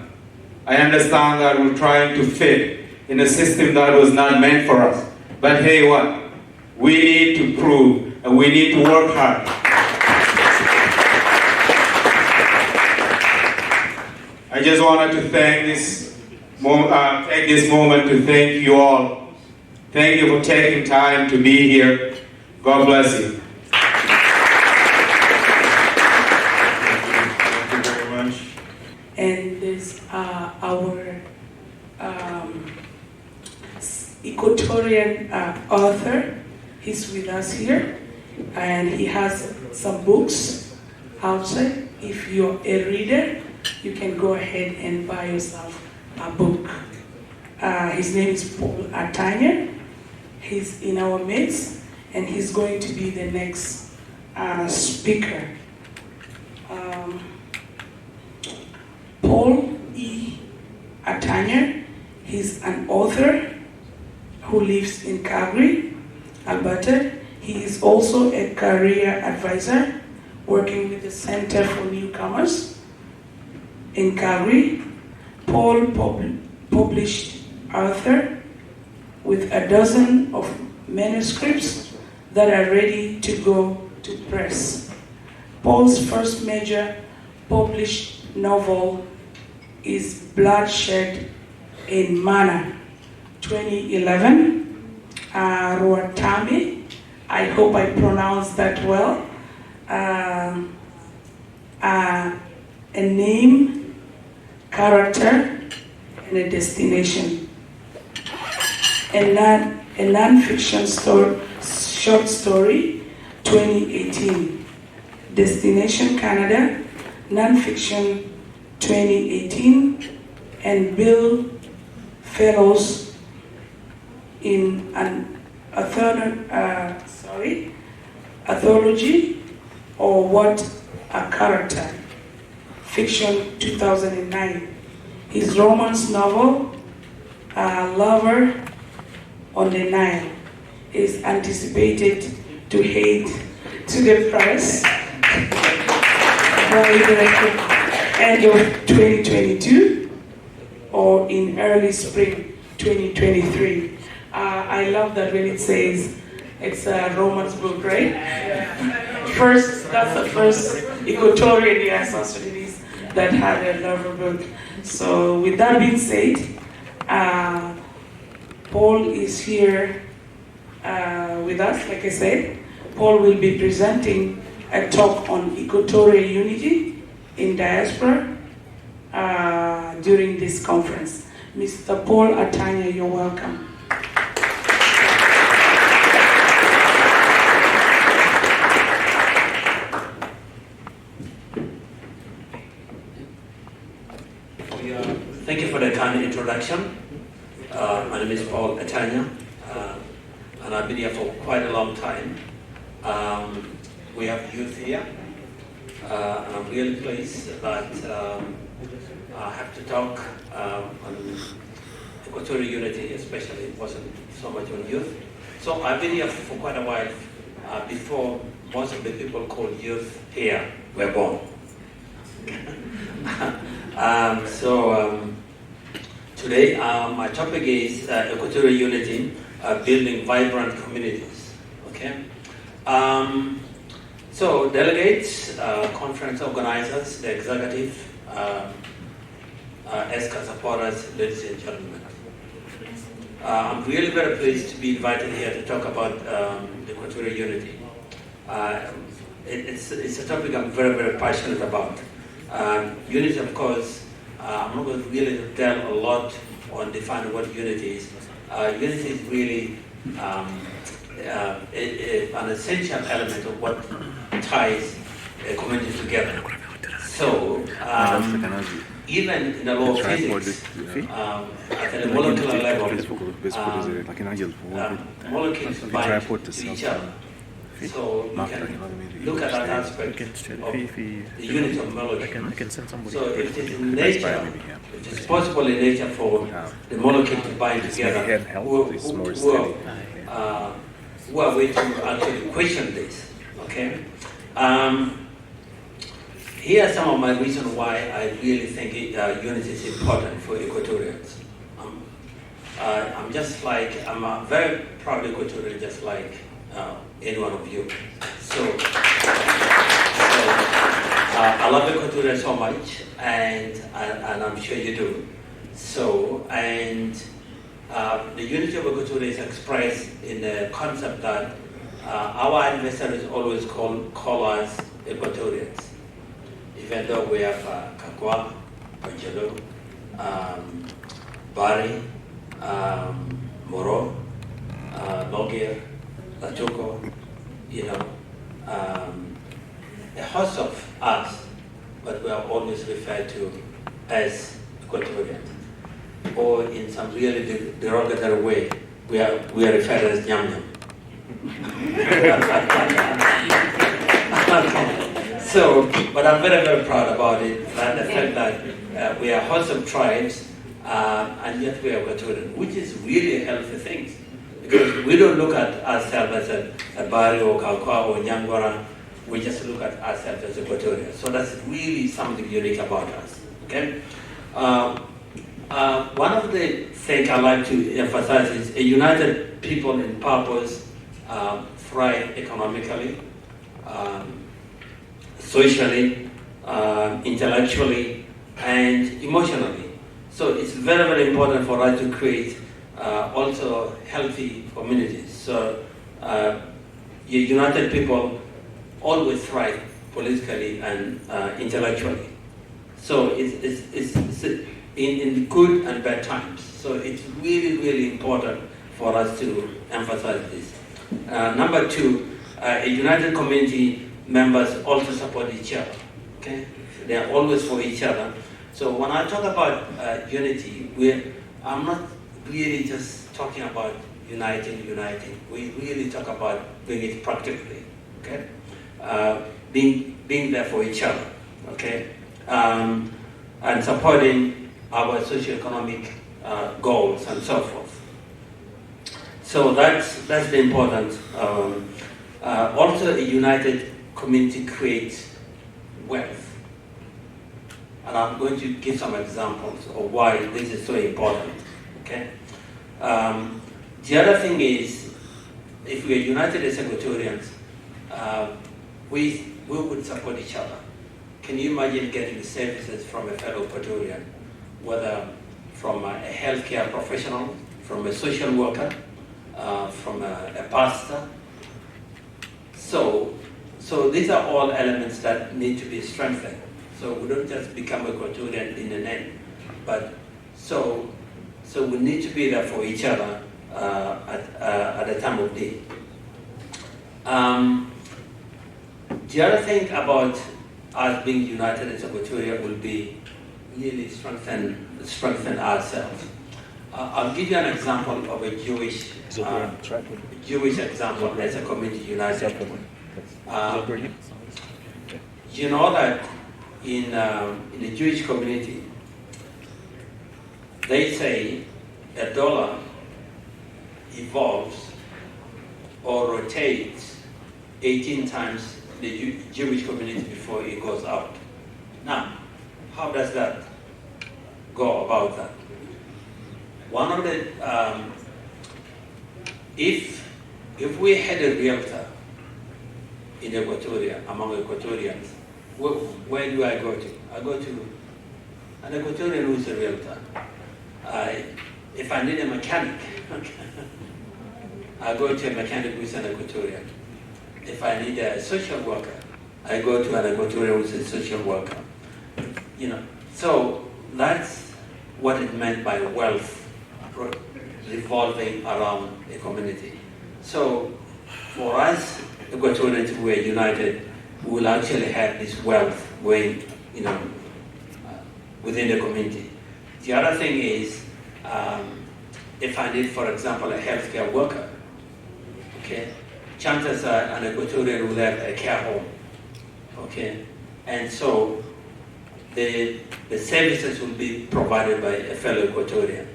I understand that we're trying to fit in a system that was not meant for us. But hey, what? We need to prove and we need to work hard. I just wanted to take this moment to thank you all. Thank you for taking time to be here. God bless you. Thank you very much. And there's our Equatorian author. He's with us here, and he has some books outside. If you're a reader, you can go ahead and buy yourself a book. His name is Paul Atanya. He's in our midst, and he's going to be the next speaker. Paul E. Atanya, he's an author who lives in Calgary, Alberta. He is also a career advisor working with the Center for Newcomers in Calgary. Paul published author with a dozen of manuscripts that are ready to go to press. Paul's first major published novel is Bloodshed in Mana, 2011. Ruatami, I hope I pronounced that well. A name, character, and a destination. A non-fiction short story, 2018. Destination Canada, non-fiction, 2018. And Bill Fellows in an anthology, or What a Character, fiction, 2009. His romance novel, Lover on the Nile, is anticipated to head to the press by the end of 2022 or in early spring 2023. I love that when it says it's a romance book, right? That's the first Equatorian South Sudanese that had a lover book. So with that being said, Paul is here with us, like I said. Paul will be presenting a talk on Equatorial unity in diaspora during this conference. Mr. Paul Atanya, you're welcome. Thank you for the kind introduction. My name is Paul Atanya, and I've been here for quite a long time. We have youth here, and I'm really pleased that I have to talk on Equatorial unity, especially. It wasn't so much on youth. So I've been here for quite a while, before most of the people called youth here were born. Today my topic is Equatorial unity, building vibrant communities. Okay. So delegates, conference organizers, the executive, ESSCA supporters, ladies and gentlemen. I'm really very pleased to be invited here to talk about Equatorial unity. It's a topic I'm very, very passionate about. Unity, of course, I'm not going to really tell a lot on defining what unity is. Unity is really an essential element of what ties a community together. So, even in the law of physics, at the molecular level, molecules bind to each other. So you can look at that aspect of the unit of molecule. So if it is in nature, it is possible in nature for the molecule to bind together, who are way to actually question this, okay? Here are some of my reasons why I really think unity is important for Equatorians. I'm a very proud Equatorian, just like any one of you. So I love Equatoria so much, and I'm sure you do. So, and the unity of Equatoria is expressed in the concept that our adversaries always call us Equatorians, even though we have Kakwa, Pajalo, Bari, Moro, Logir, Lachoko, a host of us, but we are always referred to as Equatorians. Or in some really derogatory way, we are referred as Nyam Nyam. So, but I'm very, very proud about it, and the fact that we are a host of tribes, and yet we are Equatorian, which is really a healthy thing. Because we don't look at ourselves as a Bari or Kakwa or Nyangwara, we just look at ourselves as Equatorians. So that's really something unique about us, okay? One of the things I like to emphasize is a united people in purpose thrive economically, socially, intellectually, and emotionally. So it's very, very important for us to create also healthy communities. So united people always thrive politically and intellectually. So it's in good and bad times. So it's really, really important for us to emphasize this. Number two, a united community members also support each other. Okay, they are always for each other. So when I talk about unity, I'm not really just talking about uniting. We really talk about doing it practically. Okay, being there for each other. Okay, and supporting our socioeconomic goals and so forth. So that's the important. Also, a united community creates wealth. And I'm going to give some examples of why this is so important. Okay. The other thing is, if we are united as Equatorians, we would support each other. Can you imagine getting services from a fellow Equatorian, whether from a healthcare professional, from a social worker, from a pastor? So these are all elements that need to be strengthened. So we don't just become Equatorian in the end, but so we need to be there for each other at the time of need. The other thing about us being united as Equatoria will be really strengthen ourselves. I'll give you an example of a Jewish example as a community united. You know that in the Jewish community, they say a dollar evolves or rotates 18 times the Jewish community before it goes out. Now, how does that go about that? One of the, if we had a realtor in Equatoria, among Equatorians, where do I go to? I go to an Equatorian who's a realtor. If I need a mechanic, I go to a mechanic who's an Equatorian. If I need a social worker, I go to an Equatorian who's a social worker. You know, so that's what it meant by wealth revolving around a community. So for us Equatorians who are united, we will actually have this wealth going, you know, within the community. The other thing is, if I need, for example, a healthcare worker, okay, chances are an Equatorian will have a care home, okay, and so the services will be provided by a fellow Equatorian.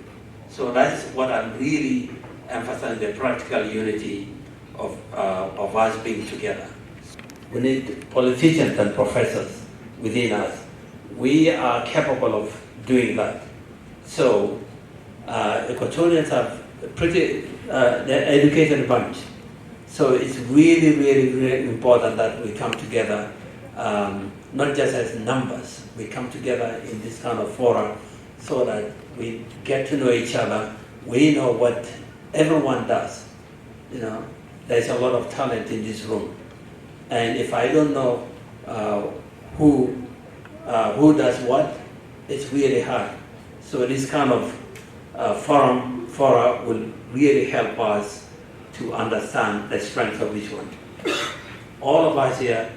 So that's what I'm really emphasizing, the practical unity of us being together. We need politicians and professors within us. We are capable of doing that. So Equatorians are pretty they're educated bunch. So it's really, really, really important that we come together, not just as numbers. We come together in this kind of forum so that we get to know each other. We know what everyone does. You know, there's a lot of talent in this room, and if I don't know who does what, it's really hard. So this kind of fora will really help us to understand the strength of each one. All of us here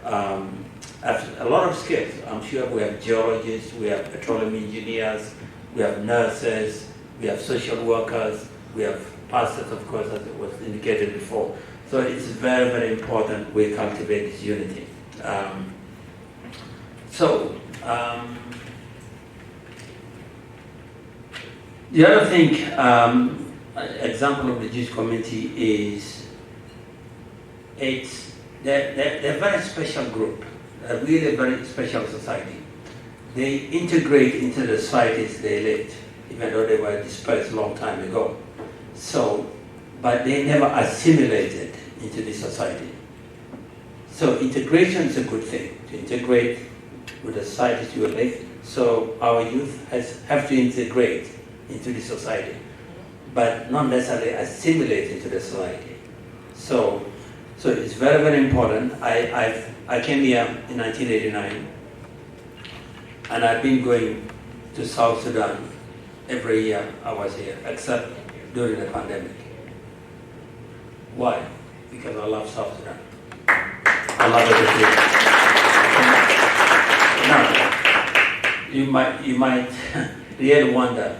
have a lot of skills. I'm sure we have geologists, we have petroleum engineers, we have nurses, we have social workers, we have pastors, of course, as it was indicated before. So it's very, very important we cultivate this unity. The other thing, example of the Jewish community is, they're a very special group, a really very special society. They integrate into the societies they lived, even though they were dispersed a long time ago. So, but they never assimilated into the society. So integration is a good thing, to integrate with the societies you live. So our youth have to integrate into the society, but not necessarily assimilate into the society. So it's very, very important. I came here in 1989, and I've been going to South Sudan every year I was here, except during the pandemic. Why? Because I love South Sudan. I love it. Now, you might really wonder.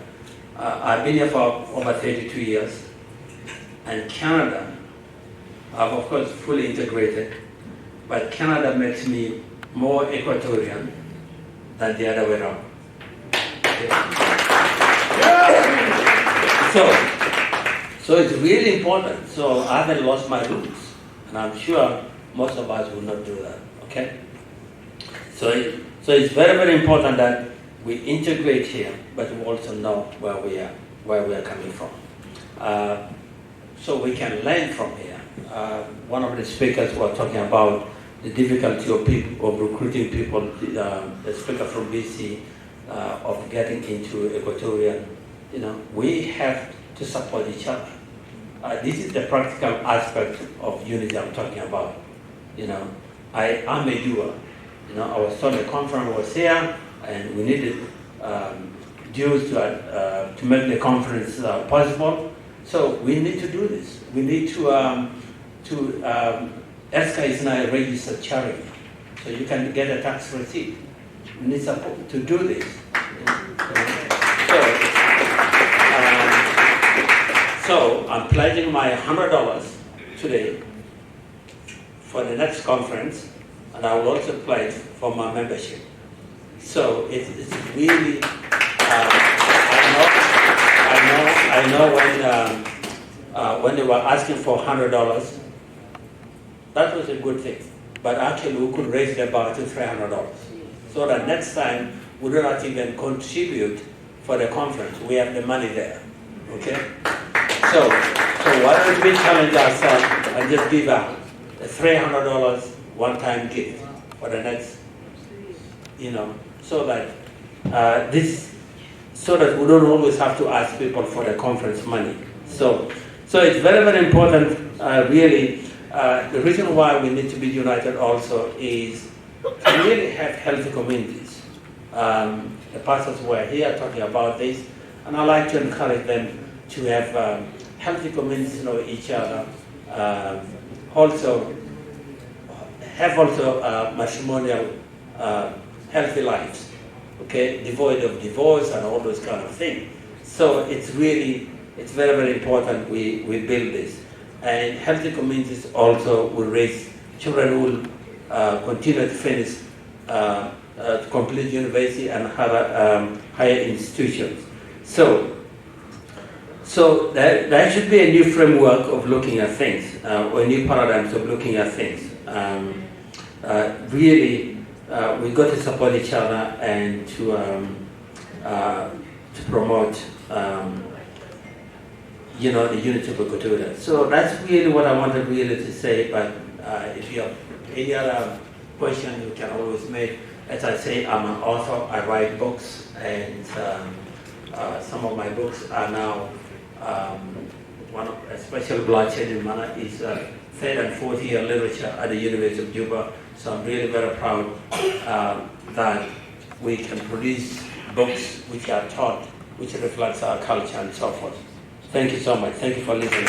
I've been here for over 32 years, and Canada, I've of course fully integrated, but Canada makes me more Equatorian than the other way around. Okay. So it's really important. So I haven't lost my roots, and I'm sure most of us will not do that. Okay. So it's very, very important that we integrate here, but we also know where we are coming from. So we can learn from here. One of the speakers was talking about the difficulty of recruiting people, the speaker from BC, of getting into Equatorial. We have to support each other. This is the practical aspect of unity I'm talking about. I'm a doer. I was told the conference was here, and we needed dues to make the conference possible. So we need to do this. We need to ESSCA is now a registered charity, so you can get a tax receipt. We need support to do this. So I'm pledging my $100 today for the next conference, and I will also pledge for my membership. So it's really, I know when they were asking for $100, that was a good thing. But actually we could raise the bar to $300. So that next time we do not even contribute for the conference. We have the money there, okay? So why don't we challenge ourselves and just give out a $300 one-time gift for the next, so that so that we don't always have to ask people for the conference money. So it's very, very important, really. The reason why we need to be united also is to really have healthy communities. The pastors were here talking about this, and I like to encourage them to have healthy communities, know each other. Also matrimonial healthy lives, okay, devoid of divorce and all those kind of things. So it's very, very important we build this. And healthy communities also will raise children who will continue to finish, to complete university and higher institutions. So there should be a new framework of looking at things, or new paradigms of looking at things. Really, we got to support each other and to promote the unity of Equatorial. So that's really what I wanted really to say, but if you have any other question, you can always make. As I say, I'm an author, I write books, and some of my books are now, one of a special bloodshed in manner is third and fourth year literature at the University of Juba. So I'm really very proud that we can produce books which are taught, which reflects our culture and so forth. Thank you so much. Thank you for listening.